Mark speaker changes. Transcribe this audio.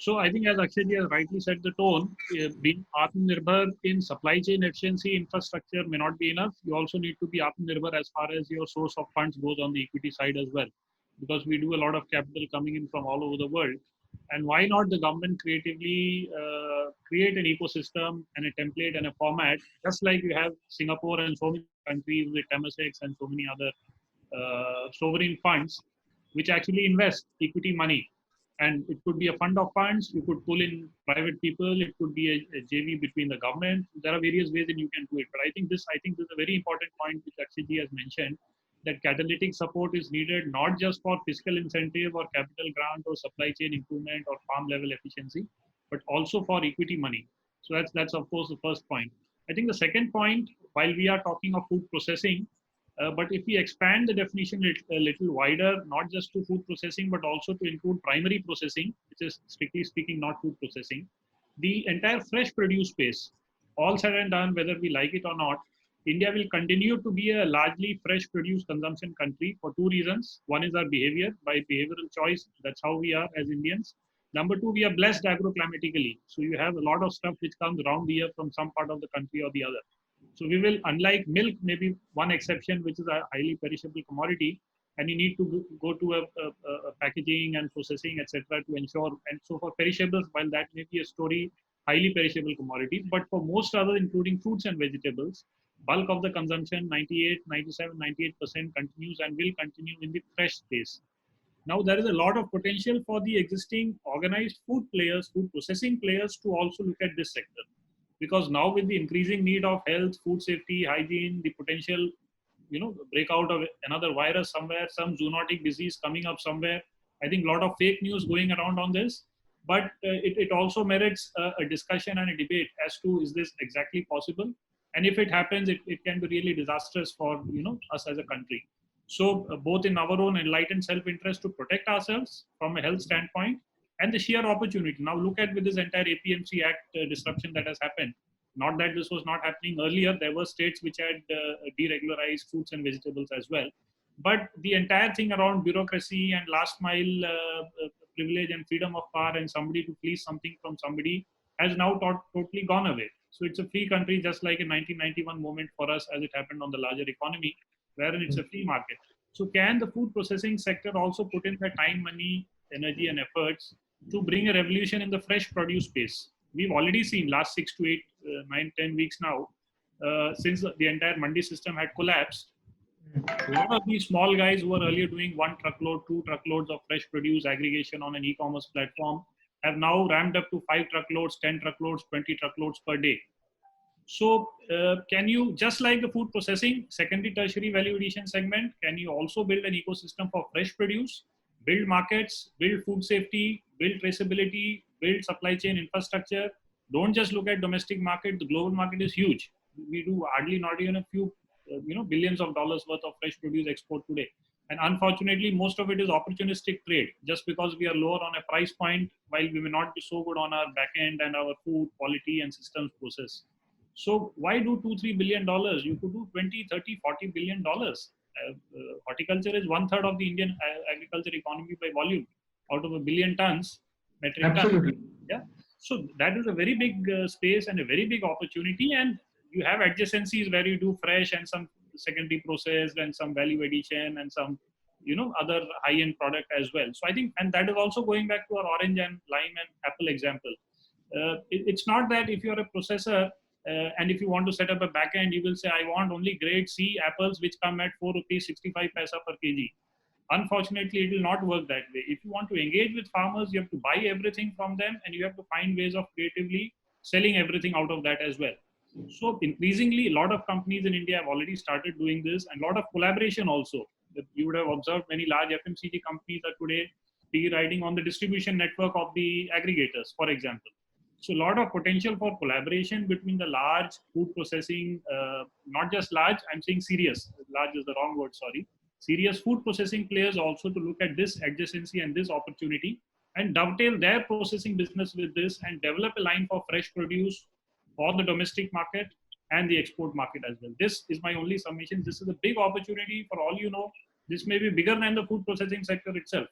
Speaker 1: So I think, as Akshay has rightly set the tone, being Atmanirbhar in supply chain efficiency infrastructure may not be enough. You also need to be Atmanirbhar as far as your source of funds goes on the equity side as well, because we do a lot of capital coming in from all over the world. And why not the government creatively create an ecosystem and a template and a format, just like you have Singapore and so many other countries with MSX and so many other sovereign funds, which actually invest equity money. And it could be a fund of funds, you could pull in private people, it could be a JV between the government. There are various ways that you can do it. But I think this is a very important point which Akshay has mentioned, that catalytic support is needed not just for fiscal incentive or capital grant or supply chain improvement or farm level efficiency, but also for equity money. So that's of course the first point. I think the second point, while we are talking of food processing, but if we expand the definition a little wider, not just to food processing, but also to include primary processing, which is strictly speaking not food processing, the entire fresh produce space, all said and done, whether we like it or not, India will continue to be a largely fresh produce consumption country for two reasons. One is our behavior, by behavioral choice, that's how we are as Indians. Number two, we are blessed agroclimatically. So you have a lot of stuff which comes around the year from some part of the country or the other. So we will, unlike milk, maybe one exception, which is a highly perishable commodity, and you need to go to a packaging and processing, etc., to ensure. And so for perishables, while that may be a story, highly perishable commodities, but for most other, including fruits and vegetables, bulk of the consumption, 98, 97, 98% continues and will continue in the fresh space. Now, there is a lot of potential for the existing organized food players, food processing players, to also look at this sector. Because now with the increasing need of health, food safety, hygiene, the potential, breakout of another virus somewhere, some zoonotic disease coming up somewhere, I think a lot of fake news going around on this. But it also merits a discussion and a debate as to, is this exactly possible? And if it happens, it can be really disastrous for us as a country. So both in our own enlightened self-interest to protect ourselves from a health standpoint, and the sheer opportunity. Now look at with this entire APMC Act disruption that has happened. Not that this was not happening earlier. There were states which had deregularized fruits and vegetables as well. But the entire thing around bureaucracy and last mile privilege and freedom of power and somebody to fleece something from somebody has now totally gone away. So it's a free country, just like a 1991 moment for us as it happened on the larger economy, wherein it's a free market. So can the food processing sector also put in the time, money, energy and efforts to bring a revolution in the fresh produce space? We've already seen last 6 to 8, 9, 10 weeks now, since the entire mandi system had collapsed. A lot of these small guys who were earlier doing 1 truckload, 2 truckloads of fresh produce aggregation on an e-commerce platform have now ramped up to 5 truckloads, 10 truckloads, 20 truckloads per day. So can you, just like the food processing, secondary, tertiary value addition segment, can you also build an ecosystem for fresh produce, build markets, build food safety, build traceability, build supply chain infrastructure? Don't just look at domestic market. The global market is huge. We do hardly not even a few, billions of dollars worth of fresh produce export today. And unfortunately, most of it is opportunistic trade. Just because we are lower on a price point, while we may not be so good on our back end and our food quality and systems process. So why do $2-3 billion? You could do 20, 30, $40 billion. Horticulture is 1/3 of the Indian agriculture economy by volume, out of 1 billion tons, metric tons.
Speaker 2: Absolutely.
Speaker 1: Yeah. So that is a very big space and a very big opportunity. And you have adjacencies where you do fresh and some secondary processed and some value addition and some, other high-end product as well. So I think, and that is also going back to our orange and lime and apple example. It's not that if you're a processor, and if you want to set up a backend, you will say, I want only grade C apples which come at 4 rupees 65 paisa per kg. Unfortunately, it will not work that way. If you want to engage with farmers, you have to buy everything from them and you have to find ways of creatively selling everything out of that as well. So increasingly, a lot of companies in India have already started doing this, and a lot of collaboration also. You would have observed many large FMCG companies are today riding on the distribution network of the aggregators, for example. So a lot of potential for collaboration between the large food processing, not just large, I'm saying serious, large is the wrong word, sorry. Serious food processing players also to look at this adjacency and this opportunity and dovetail their processing business with this and develop a line for fresh produce for the domestic market and the export market as well. This is my only summation. This is a big opportunity for all you know. This may be bigger than the food processing sector itself.